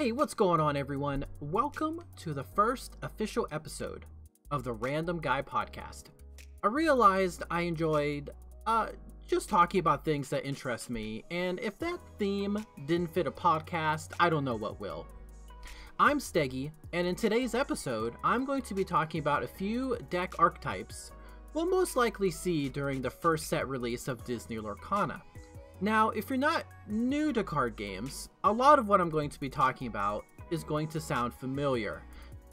Hey, what's going on, everyone? Welcome to the first official episode of the Random Guy podcast. I realized I enjoyed just talking about things that interest me, and if that theme didn't fit a podcast, I don't know what will. I'm Steggy, and in today's episode, I'm going to be talking about a few deck archetypes we'll most likely see during the first set release of Disney Lorcana. Now, if you're not new to card games, a lot of what I'm going to be talking about is going to sound familiar.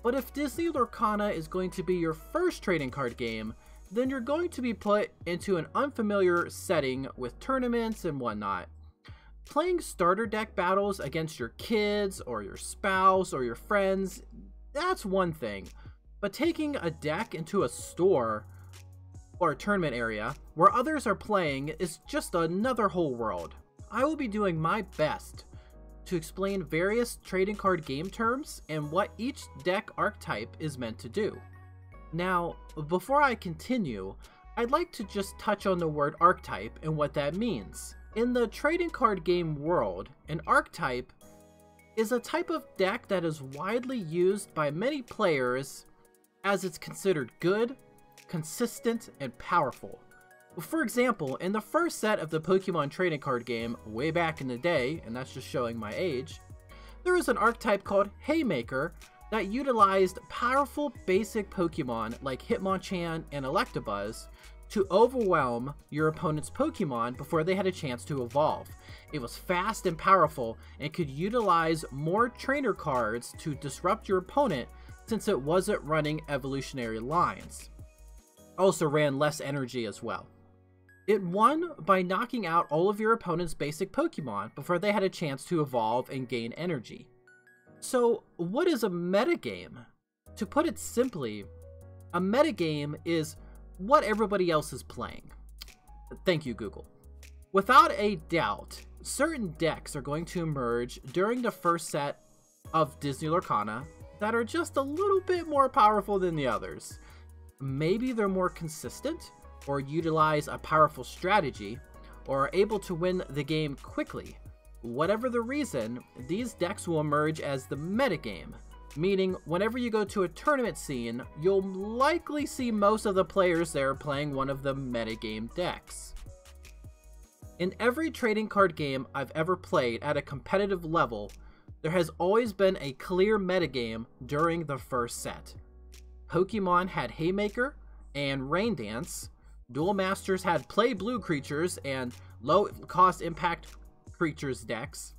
But if Disney Lorcana is going to be your first trading card game, then you're going to be put into an unfamiliar setting with tournaments and whatnot. Playing starter deck battles against your kids or your spouse or your friends, that's one thing. But taking a deck into a store or a tournament area where others are playing is just another whole world. I will be doing my best to explain various trading card game terms and what each deck archetype is meant to do. Now, before I continue, I'd like to just touch on the word archetype and what that means. In the trading card game world, an archetype is a type of deck that is widely used by many players as it's considered good, consistent, and powerful. For example, in the first set of the Pokemon trading card game way back in the day, and that's just showing my age, there was an archetype called Haymaker that utilized powerful basic Pokemon like Hitmonchan and Electabuzz to overwhelm your opponent's Pokemon before they had a chance to evolve. It was fast and powerful and could utilize more trainer cards to disrupt your opponent since it wasn't running evolutionary lines. Also ran less energy as well. It won by knocking out all of your opponent's basic Pokemon before they had a chance to evolve and gain energy. So, what is a metagame? To put it simply, a metagame is what everybody else is playing. Thank you, Google. Without a doubt, certain decks are going to emerge during the first set of Disney Lorcana that are just a little bit more powerful than the others. Maybe they're more consistent, or utilize a powerful strategy, or are able to win the game quickly. Whatever the reason, these decks will emerge as the metagame, meaning whenever you go to a tournament scene, you'll likely see most of the players there playing one of the metagame decks. In every trading card game I've ever played at a competitive level, there has always been a clear metagame during the first set. Pokemon had Haymaker and Rain Dance, Duel Masters had Play Blue creatures and low cost impact creatures decks,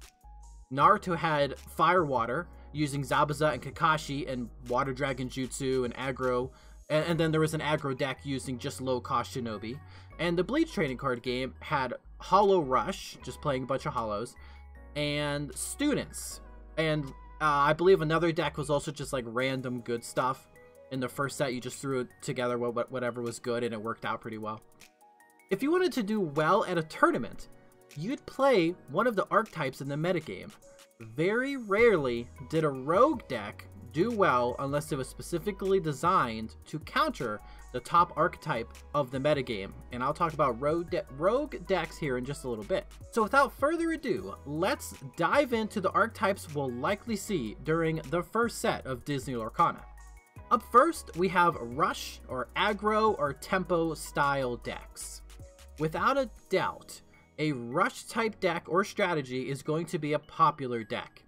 Naruto had Fire Water using Zabuza and Kakashi and Water Dragon Jutsu and aggro, and then there was an aggro deck using just low cost Shinobi, and the Bleach trading card game had Hollow Rush, just playing a bunch of hollows, and Students, and I believe another deck was also just like random good stuff. In the first set, you just threw it together whatever was good, and it worked out pretty well. If you wanted to do well at a tournament, you'd play one of the archetypes in the metagame. Very rarely did a rogue deck do well unless it was specifically designed to counter the top archetype of the metagame, and I'll talk about rogue decks here in just a little bit. So without further ado, let's dive into the archetypes we'll likely see during the first set of Disney Lorcana. Up first, we have Rush or Aggro or Tempo style decks. Without a doubt, a Rush type deck or strategy is going to be a popular deck.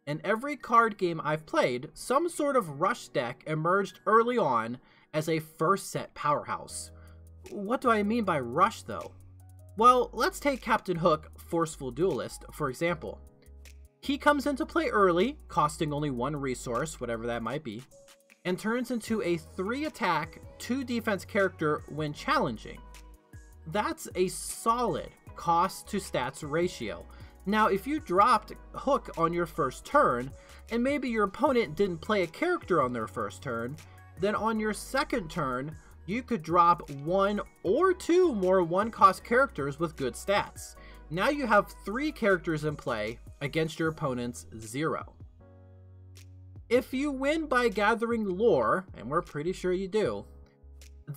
In every card game I've played, some sort of Rush deck emerged early on as a first set powerhouse. What do I mean by Rush though? Well, let's take Captain Hook, Forceful Duelist, for example. He comes into play early, costing only one resource, whatever that might be, and turns into a 3 attack, 2 defense character when challenging. That's a solid cost to stats ratio. Now, if you dropped Hook on your first turn, and maybe your opponent didn't play a character on their first turn, then on your second turn, you could drop 1 or 2 more 1-cost characters with good stats. Now you have 3 characters in play against your opponent's 0. If you win by gathering lore, and we're pretty sure you do,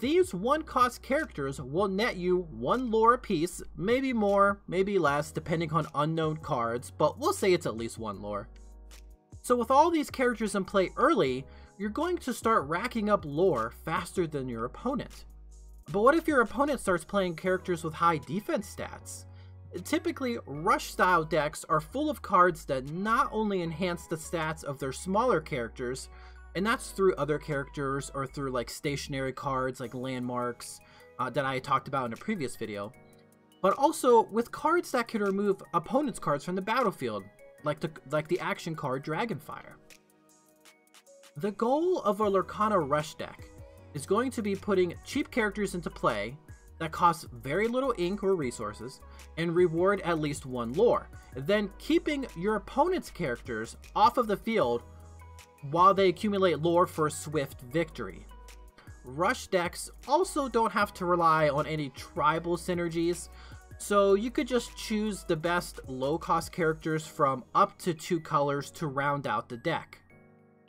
these 1-cost characters will net you 1 lore apiece, maybe more, maybe less, depending on unknown cards, but we'll say it's at least 1 lore. So with all these characters in play early, you're going to start racking up lore faster than your opponent. But what if your opponent starts playing characters with high defense stats? Typically, rush-style decks are full of cards that not only enhance the stats of their smaller characters, and that's through other characters or through like stationary cards like landmarks that I talked about in a previous video, but also with cards that can remove opponents' cards from the battlefield, like the action card Dragonfire. The goal of a Lorcana rush deck is going to be putting cheap characters into play that cost very little ink or resources and reward at least one lore, then keeping your opponent's characters off of the field while they accumulate lore for a swift victory. Rush decks also don't have to rely on any tribal synergies, so you could just choose the best low-cost characters from up to 2 colors to round out the deck.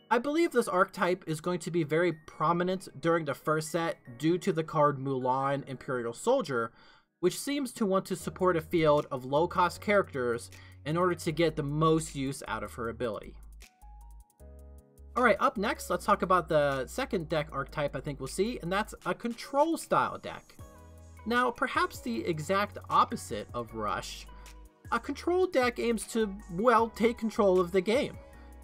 I believe this archetype is going to be very prominent during the first set due to the card Mulan Imperial Soldier, which seems to want to support a field of low-cost characters in order to get the most use out of her ability. Alright, up next, let's talk about the second deck archetype I think we'll see, and that's a control style deck. Now, perhaps the exact opposite of Rush, a control deck aims to, well, take control of the game.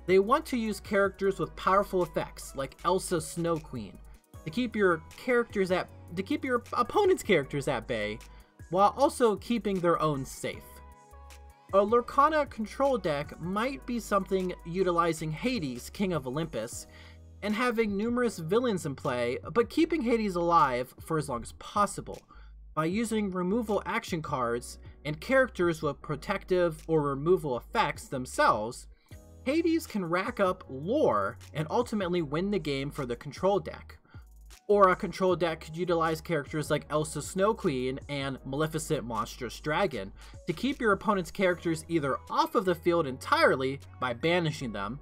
They want to use characters with powerful effects, like Elsa Snow Queen, to keep your opponent's characters at bay, while also keeping their own safe. A Lorcana control deck might be something utilizing Hades, King of Olympus, and having numerous villains in play, but keeping Hades alive for as long as possible, by using removal action cards and characters with protective or removal effects themselves. Hades can rack up lore and ultimately win the game for the control deck. Or a control deck could utilize characters like Elsa Snow Queen and Maleficent Monstrous Dragon to keep your opponent's characters either off of the field entirely by banishing them,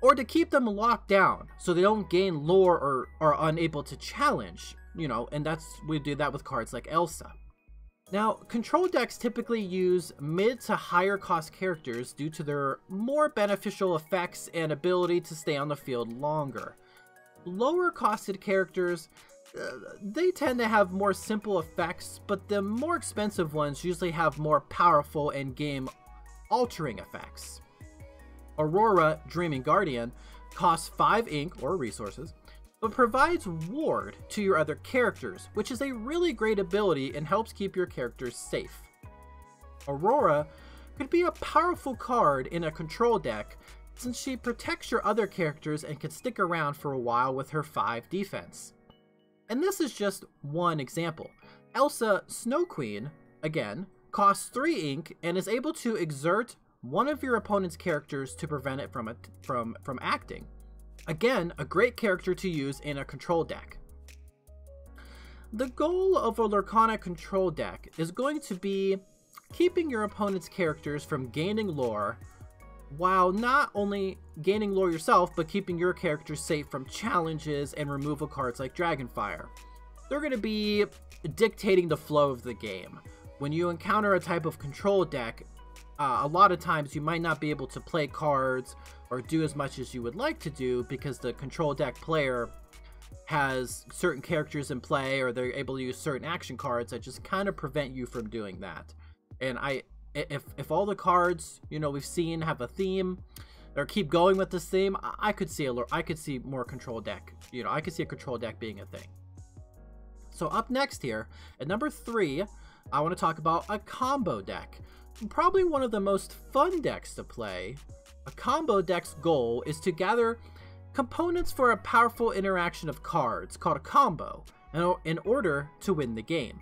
or to keep them locked down so they don't gain lore or are unable to challenge, and we do that with cards like Elsa. Now, control decks typically use mid to higher cost characters due to their more beneficial effects and ability to stay on the field longer. Lower costed characters, they tend to have more simple effects, but the more expensive ones usually have more powerful and game altering effects. Aurora, Dreaming Guardian, costs 5 ink or resources, but provides ward to your other characters, which is a really great ability and helps keep your characters safe. Aurora could be a powerful card in a control deck since she protects your other characters and can stick around for a while with her 5 defense. And this is just one example. Elsa Snow Queen, again, costs 3 ink and is able to exert one of your opponent's characters to prevent it from acting. Again, a great character to use in a control deck. The goal of a Lorcana control deck is going to be keeping your opponent's characters from gaining lore, while not only gaining lore yourself, but keeping your characters safe from challenges and removal cards like Dragonfire. They're going to be dictating the flow of the game. When you encounter a type of control deck, a lot of times you might not be able to play cards or do as much as you would like to do because the control deck player has certain characters in play, or they're able to use certain action cards that just kind of prevent you from doing that. And if all the cards we've seen have a theme or keep going with this theme, I could see more control deck. I could see a control deck being a thing. So up next here at number 3, I want to talk about a combo deck. Probably one of the most fun decks to play. A combo deck's goal is to gather components for a powerful interaction of cards called a combo in order to win the game.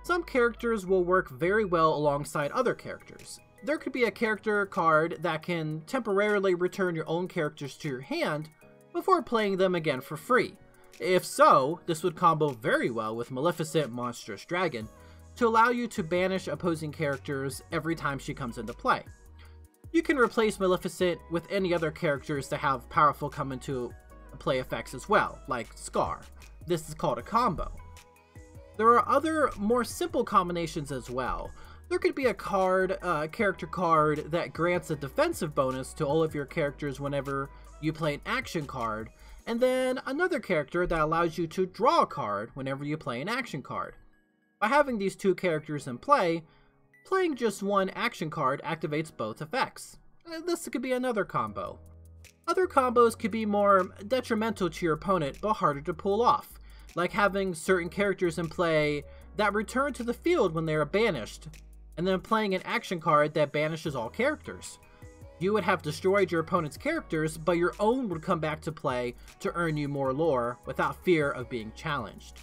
Some characters will work very well alongside other characters. There could be a character card that can temporarily return your own characters to your hand before playing them again for free. If so, this would combo very well with Maleficent Monstrous Dragon to allow you to banish opposing characters every time she comes into play. You can replace Maleficent with any other characters that have powerful come into play effects as well, like Scar. This is called a combo. There are other more simple combinations as well. There could be a card, character card that grants a defensive bonus to all of your characters whenever you play an action card, and then another character that allows you to draw a card whenever you play an action card. By having these two characters in play, playing just one action card activates both effects. This could be another combo. Other combos could be more detrimental to your opponent but harder to pull off, like having certain characters in play that return to the field when they are banished, and then playing an action card that banishes all characters. You would have destroyed your opponent's characters, but your own would come back to play to earn you more lore without fear of being challenged.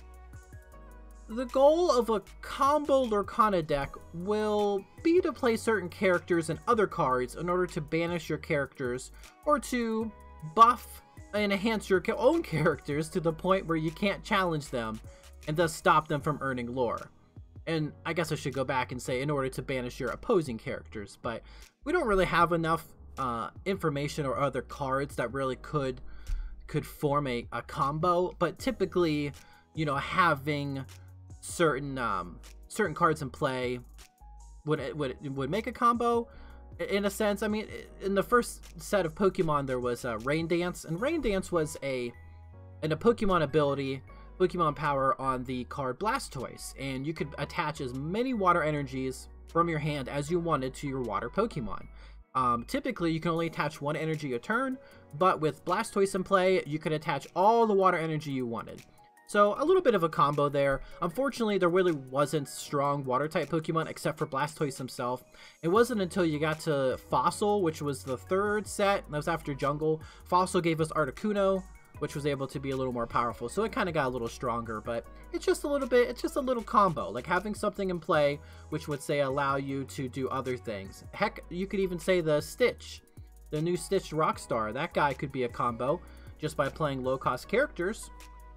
The goal of a combo Lorcana deck will be to play certain characters and other cards in order to banish your characters, or to buff and enhance your own characters to the point where you can't challenge them and thus stop them from earning lore. And I guess I should go back and say in order to banish your opposing characters, but we don't really have enough information or other cards that really could form a combo. But typically, you know, having certain cards in play would make a combo in a sense. I mean, in the first set of Pokemon there was Rain Dance, and Rain Dance was a Pokemon ability, Pokemon power on the card Blastoise, and you could attach as many water energies from your hand as you wanted to your water Pokemon. Typically you can only attach one energy a turn, but with Blastoise in play you could attach all the water energy you wanted. So a little bit of a combo there. Unfortunately, there really wasn't strong water type Pokemon except for Blastoise himself. It wasn't until you got to Fossil, which was the third set, that was after Jungle. Fossil gave us Articuno, which was able to be a little more powerful, so it kind of got a little stronger. But it's just a little combo, like having something in play which would say allow you to do other things. Heck, you could even say the Stitch, the new Stitch Rockstar. That guy could be a combo just by playing low cost characters.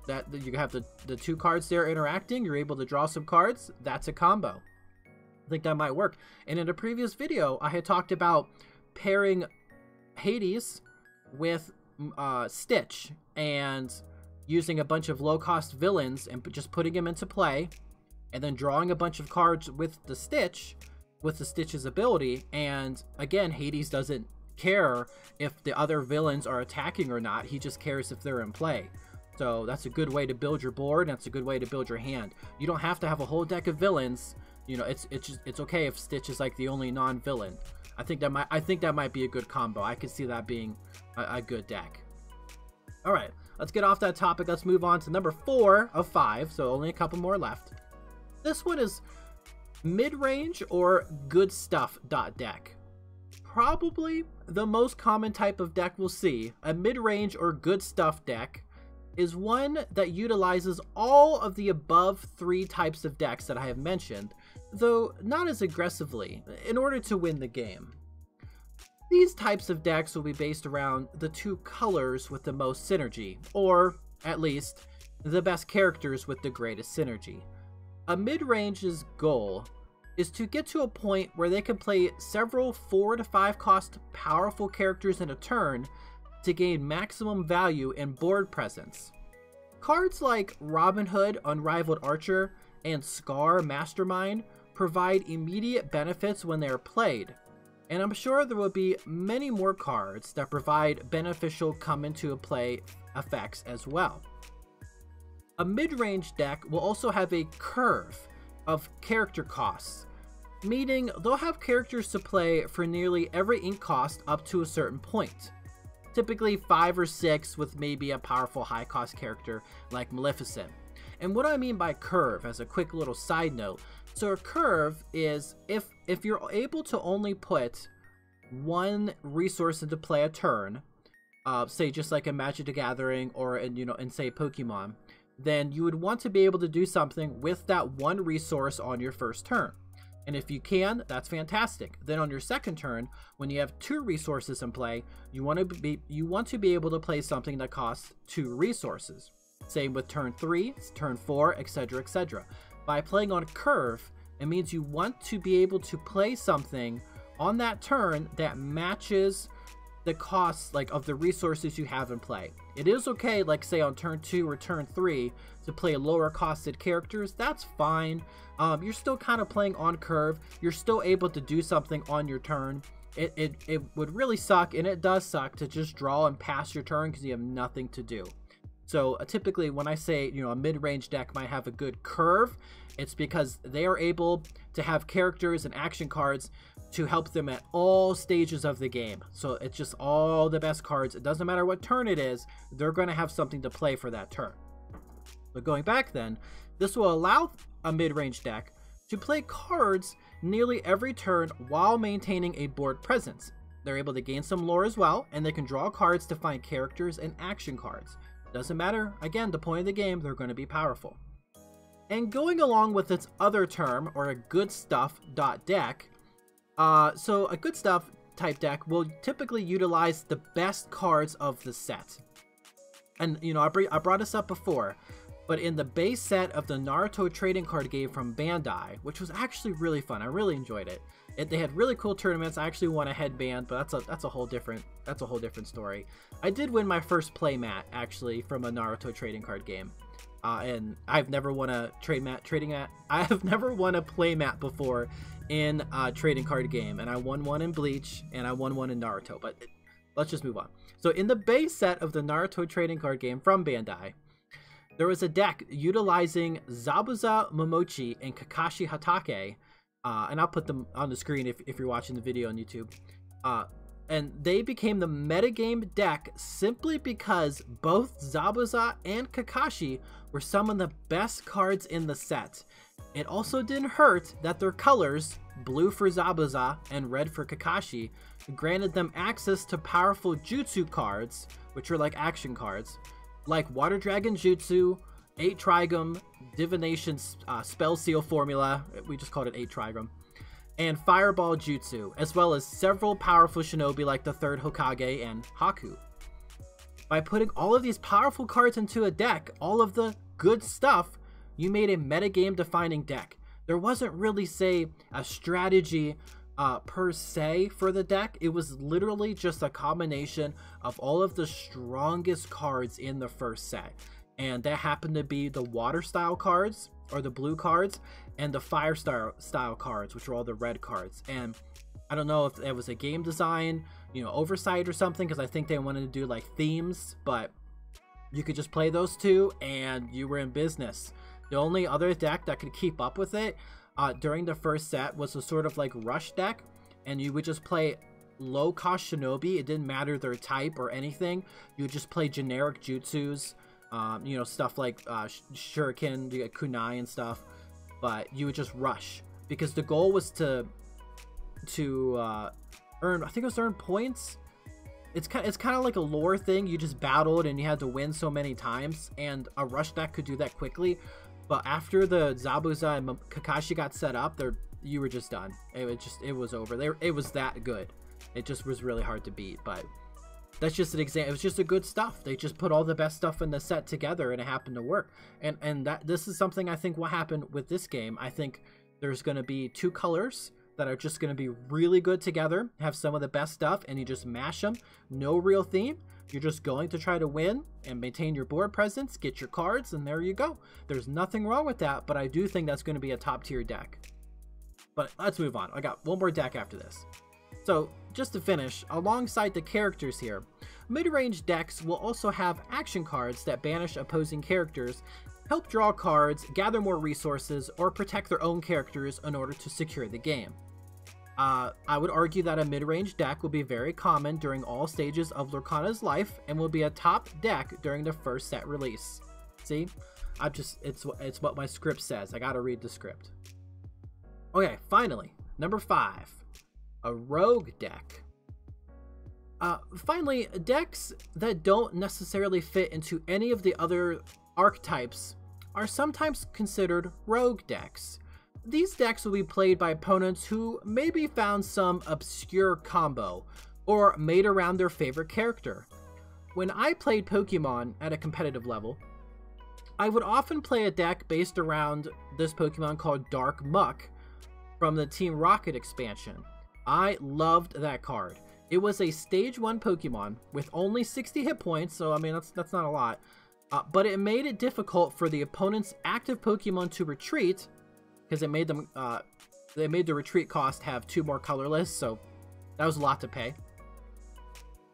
That you have the two cards there interacting, you're able to draw some cards. That's a combo. I think that might work. And in a previous video I had talked about pairing Hades with Stitch and using a bunch of low-cost villains and just putting them into play, and then drawing a bunch of cards with the Stitch's ability. And again, Hades doesn't care if the other villains are attacking or not, he just cares if they're in play. So that's a good way to build your board, and that's a good way to build your hand. You don't have to have a whole deck of villains. You know, it's okay if Stitch is like the only non-villain. I think that might be a good combo. I could see that being a good deck. All right, let's get off that topic. Let's move on to number 4 of 5. So only a couple more left. This one is mid-range or good stuff deck. Probably the most common type of deck we'll see. A mid-range or good stuff deck is one that utilizes all of the above 3 types of decks that I have mentioned, though not as aggressively, in order to win the game. These types of decks will be based around the 2 colors with the most synergy, or at least the best characters with the greatest synergy. A mid-range's goal is to get to a point where they can play several 4 to 5 cost powerful characters in a turn to gain maximum value and board presence. Cards like Robin Hood, Unrivaled Archer, and Scar, Mastermind provide immediate benefits when they are played, and I'm sure there will be many more cards that provide beneficial come into play effects as well. A mid-range deck will also have a curve of character costs, meaning they'll have characters to play for nearly every ink cost up to a certain point. Typically 5 or 6 with maybe a powerful high cost character like Maleficent. And what I mean by curve, as a quick little side note, so a curve is if you're able to only put one resource into play a turn, say just like a Magic the Gathering or in say Pokemon, then you would want to be able to do something with that one resource on your first turn. And if you can, that's fantastic. Then on your second turn, when you have 2 resources in play, you want to be able to play something that costs 2 resources. Same with turn 3, turn 4, etc., etc. By playing on a curve, it means you want to be able to play something on that turn that matches the costs of the resources you have in play. It is okay, like say on turn 2 or turn 3, to play lower costed characters. That's fine. You're still kind of playing on curve. You're still able to do something on your turn. It would really suck, and it does suck, to just draw and pass your turn because you have nothing to do. So typically when I say, you know, a mid-range deck might have a good curve, it's because they are able to have characters and action cards to help them at all stages of the game. So it's just all the best cards. It doesn't matter what turn it is, they're going to have something to play for that turn. But going back then, this will allow a mid-range deck to play cards nearly every turn while maintaining a board presence. They're able to gain some lore as well, and they can draw cards to find characters and action cards. Doesn't matter, again, the point of the game, they're going to be powerful. And going along with its other term, or a good stuff deck, so a good stuff type deck will typically utilize the best cards of the set. And, you know, I brought this up before, but in the base set of the Naruto trading card game from Bandai, which was actually really fun, I really enjoyed it. They had really cool tournaments. I actually won a headband, but that's a whole different story. I did win my first playmat actually from a Naruto trading card game, and I've never won a I have never won a playmat before in a trading card game, and I won one in Bleach and I won one in Naruto. But let's just move on. So in the base set of the Naruto trading card game from Bandai, there was a deck utilizing Zabuza Momochi and Kakashi Hatake. And I'll put them on the screen if you're watching the video on YouTube. And they became the metagame deck simply because both Zabuza and Kakashi were some of the best cards in the set. It also didn't hurt that their colors, blue for Zabuza and red for Kakashi, granted them access to powerful jutsu cards, which are like action cards, like Water Dragon Jutsu, 8 Trigram, Divination Spell Seal Formula, we just called it 8 Trigram, and Fireball Jutsu, as well as several powerful shinobi like the 3rd Hokage and Haku. By putting all of these powerful cards into a deck, all of the good stuff, you made a metagame defining deck. There wasn't really, say, a strategy per se for the deck. It was literally just a combination of all of the strongest cards in the first set. And that happened to be the water style cards, or the blue cards, and the fire style cards, which are all the red cards. And I don't know if it was a game design, you know, oversight or something, because I think they wanted to do like themes, but you could just play those two and you were in business. The only other deck that could keep up with it during the first set was a sort of like rush deck, and you would just play low cost shinobi. It didn't matter their type or anything. You would just play generic jutsus. You know, stuff like shuriken, you get kunai and stuff, but you would just rush because the goal was to earn, I think it was earn points. It's kind of like a lore thing. You just battled and you had to win so many times, and a rush deck could do that quickly. But after the Zabuza and Kakashi got set up, you were just done. It was over. It was that good. It just was really hard to beat, but that's just an example. It was just a good stuff. They just put all the best stuff in the set together, and it happened to work. And this is something I think will happen with this game. I think there's going to be 2 colors that are just going to be really good together, have some of the best stuff, and you just mash them. No real theme. You're just going to try to win and maintain your board presence, get your cards, and there you go. There's nothing wrong with that, but I do think that's going to be a top tier deck. But let's move on. I got one more deck after this. So, just to finish, alongside the characters here, mid-range decks will also have action cards that banish opposing characters, help draw cards, gather more resources, or protect their own characters in order to secure the game. I would argue that a mid-range deck will be very common during all stages of Lorcana's life and will be a top deck during the first set release. See? It's what my script says. I gotta read the script. Okay, finally, number 5. A rogue deck. Finally, decks that don't necessarily fit into any of the other archetypes are sometimes considered rogue decks. These decks will be played by opponents who maybe found some obscure combo or made around their favorite character. When I played Pokemon at a competitive level, I would often play a deck based around this Pokemon called Dark Muck from the Team Rocket expansion. I loved that card. It was a stage 1 Pokemon with only 60 hit points, so I mean that's not a lot. But it made it difficult for the opponent's active Pokemon to retreat, because it made them they made the retreat cost have 2 more colorless, so that was a lot to pay.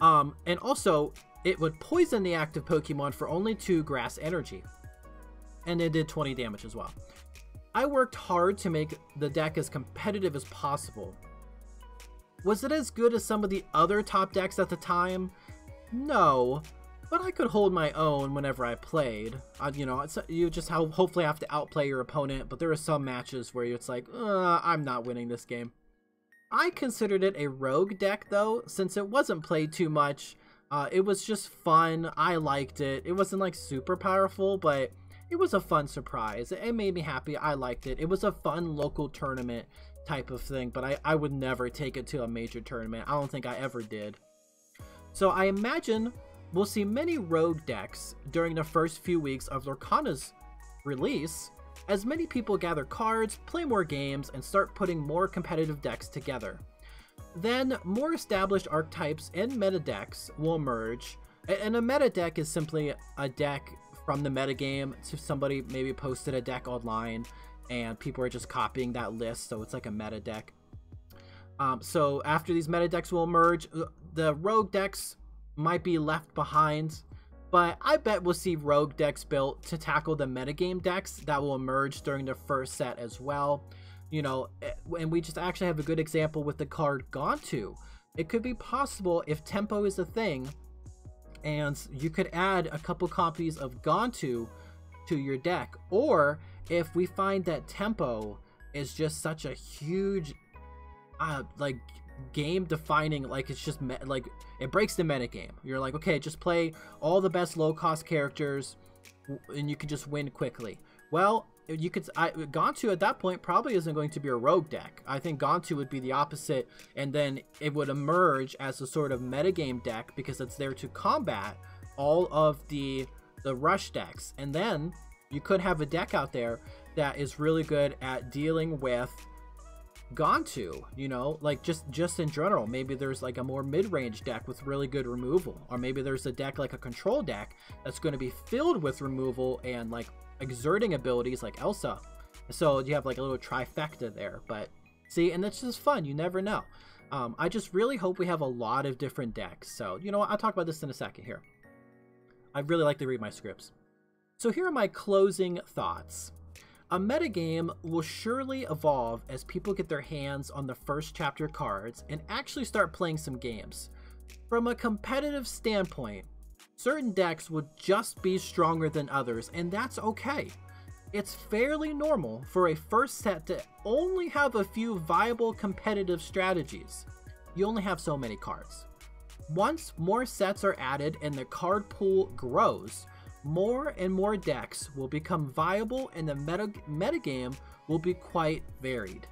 And also, it would poison the active Pokemon for only 2 grass energy. And it did 20 damage as well. I worked hard to make the deck as competitive as possible. Was it as good as some of the other top decks at the time? No, but I could hold my own whenever I played. You know, you just hopefully have to outplay your opponent, but there are some matches where it's like, I'm not winning this game. I considered it a rogue deck though, since it wasn't played too much. It was just fun. I liked it. It wasn't like super powerful, but it was a fun surprise. It made me happy. I liked it. It was a fun local tournament type of thing, but I would never take it to a major tournament. I don't think I ever did. So I imagine we'll see many rogue decks during the first few weeks of Lorcana's release, as many people gather cards, play more games, and start putting more competitive decks together. Then, more established archetypes and meta decks will emerge, and a meta deck is simply a deck from the metagame. So somebody maybe posted a deck online, and people are just copying that list, so it's like a meta deck. So after these meta decks will emerge, the rogue decks might be left behind, but I bet we'll see rogue decks built to tackle the metagame decks that will emerge during the first set as well. You know, and we just actually have a good example with the card Gontu. It could be possible if tempo is a thing, and you could add a couple copies of Gontu to your deck, or if we find that tempo is just such a huge like game defining, like it's just like it breaks the metagame. You're like, okay, just play all the best low cost characters and you can just win quickly. Well, you could Gontu at that point probably isn't going to be a rogue deck. I think Gontu would be the opposite, and then it would emerge as a sort of metagame deck because it's there to combat all of the rush decks. And then you could have a deck out there that is really good at dealing with Gontu, you know, like just in general. Maybe there's like a more mid-range deck with really good removal, or maybe there's a deck like a control deck that's going to be filled with removal and like exerting abilities like Elsa. So you have like a little trifecta there. But see, and that's just fun. You never know. I just really hope we have a lot of different decks. So, you know what, I'll talk about this in a second here. I really like to read my scripts. So here are my closing thoughts. A metagame will surely evolve as people get their hands on the first chapter cards and actually start playing some games. From a competitive standpoint, certain decks will just be stronger than others, and that's okay. It's fairly normal for a first set to only have a few viable competitive strategies. You only have so many cards. Once more sets are added and the card pool grows, more and more decks will become viable and the metagame will be quite varied.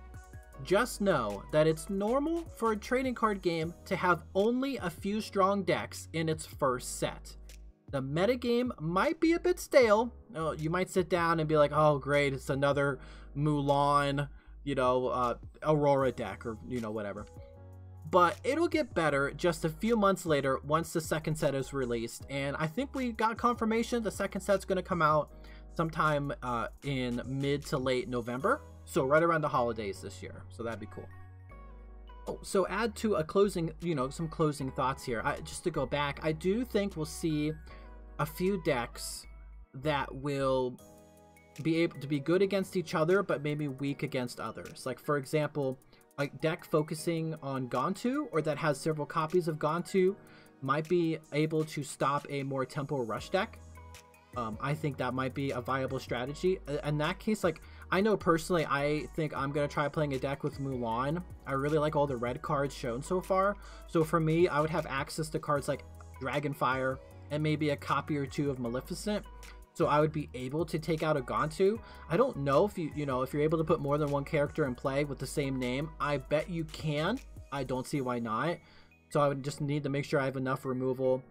Just know that it's normal for a trading card game to have only a few strong decks in its first set. The metagame might be a bit stale. You might sit down and be like, oh great, it's another Mulan, you know, Aurora deck, or you know, whatever. But it'll get better just a few months later once the second set is released. And I think we got confirmation the second set's going to come out sometime in mid to late November. So right around the holidays this year. So that'd be cool. Oh, so add to a closing, you know, some closing thoughts here. Just to go back, I do think we'll see a few decks that will be able to be good against each other, but maybe weak against others. Like, for example, a deck focusing on Gontu, or that has several copies of Gontu, might be able to stop a more tempo rush deck. I think that might be a viable strategy. In that case, like, I know personally, I think I'm going to try playing a deck with Mulan. I really like all the red cards shown so far. So for me, I would have access to cards like Dragonfire and maybe a copy or two of Maleficent. So I would be able to take out a Gontu. I don't know if if you're able to put more than one character in play with the same name. I bet you can. I don't see why not. So I would just need to make sure I have enough removal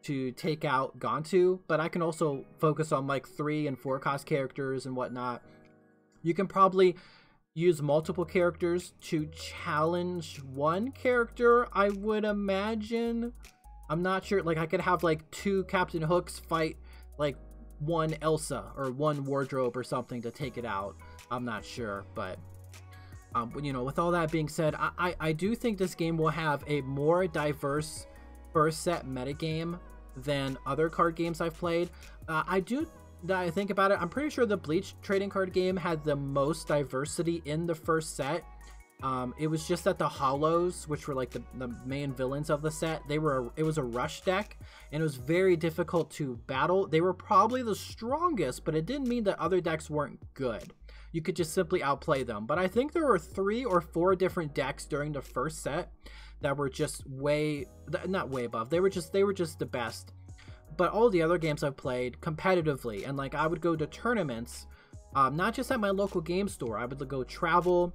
to take out Gontu. But I can also focus on like 3 and 4 cost characters and whatnot. You can probably use multiple characters to challenge one character, I would imagine. I'm not sure. Like, I could have like 2 Captain Hooks fight like one Elsa or one Wardrobe or something to take it out. I'm not sure, but you know, with all that being said, I do think this game will have a more diverse first set metagame than other card games I've played. That I think about it, I'm pretty sure the Bleach trading card game had the most diversity in the first set. It was just that the Hollows, which were like the main villains of the set, it was a rush deck, and it was very difficult to battle. They were probably the strongest, but it didn't mean that other decks weren't good. You could just simply outplay them. But I think there were 3 or 4 different decks during the first set that were just not way above. They were just the best. But all the other games I've played competitively, and like I would go to tournaments, not just at my local game store. I would go travel,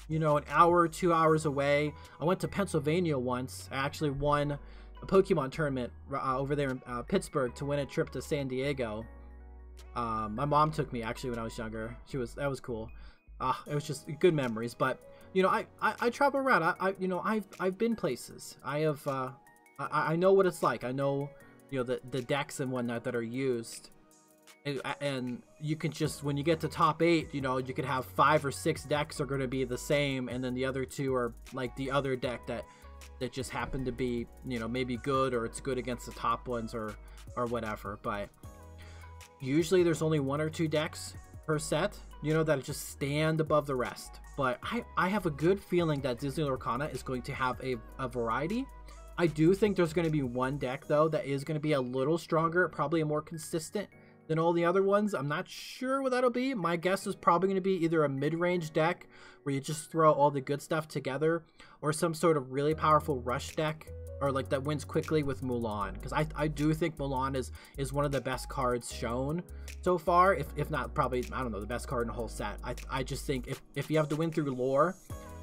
you know, an hour, 2 hours away. I went to Pennsylvania once. I actually won a Pokemon tournament over there in Pittsburgh to win a trip to San Diego. My mom took me actually when I was younger. That was cool. It was just good memories. But you know, I travel around. I've been places. I know what it's like. I know, you know, the decks and whatnot that are used, and you can just, when you get to top 8, you know, you could have 5 or 6 decks are going to be the same, and then the other 2 are like the other deck that just happen to be, you know, maybe good, or it's good against the top ones, or whatever. But usually there's only 1 or 2 decks per set, you know, that just stand above the rest. But I have a good feeling that Disney Lorcana is going to have a variety. I do think there's going to be one deck, though, that is going to be a little stronger, probably more consistent than all the other ones. I'm not sure what that'll be. My guess is probably going to be either a mid-range deck where you just throw all the good stuff together, or some sort of really powerful rush deck, or like that wins quickly with Mulan, because I do think Mulan is one of the best cards shown so far, if not probably, I don't know, the best card in the whole set. I just think if you have to win through lore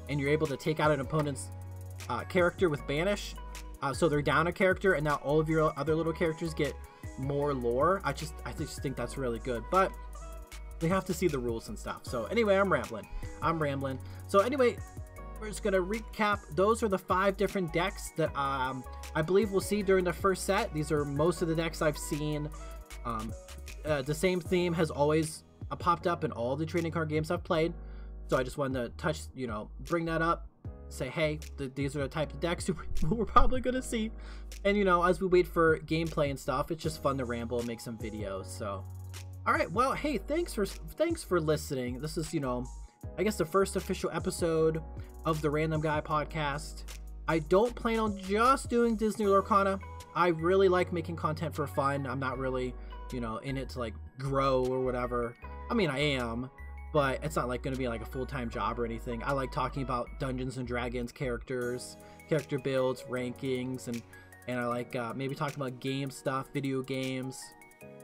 and you're able to take out an opponent's character with banish, so they're down a character, and now all of your other little characters get more lore. I just think that's really good. But they have to see the rules and stuff. So anyway, I'm rambling. So anyway, we're just gonna recap. Those are the 5 different decks that I believe we'll see during the first set. These are most of the decks I've seen. The same theme has always popped up in all the trading card games I've played. So I just wanted to bring that up. Say, hey, these are the type of decks we're probably gonna see. And you know, as we wait for gameplay and stuff, it's just fun to ramble and make some videos. So all right, well, hey, thanks for listening. This is, you know, I guess the first official episode of the Random Guy podcast. I don't plan on just doing Disney Lorcana. I really like making content for fun. I'm not really, you know, in it to like grow or whatever. I mean, I am, but it's not like going to be like a full-time job or anything. I like talking about Dungeons and Dragons characters, character builds, rankings, and I like maybe talking about game stuff, video games,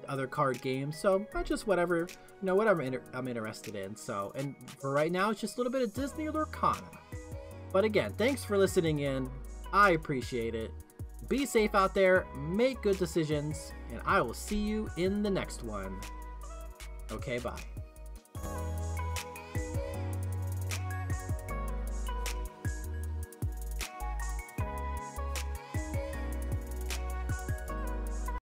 other card games. So not just whatever, you know, whatever I'm interested in. So, and for right now, it's just a little bit of Disney Lorcana. But again, thanks for listening in. I appreciate it. Be safe out there, make good decisions, and I will see you in the next one. Okay, bye.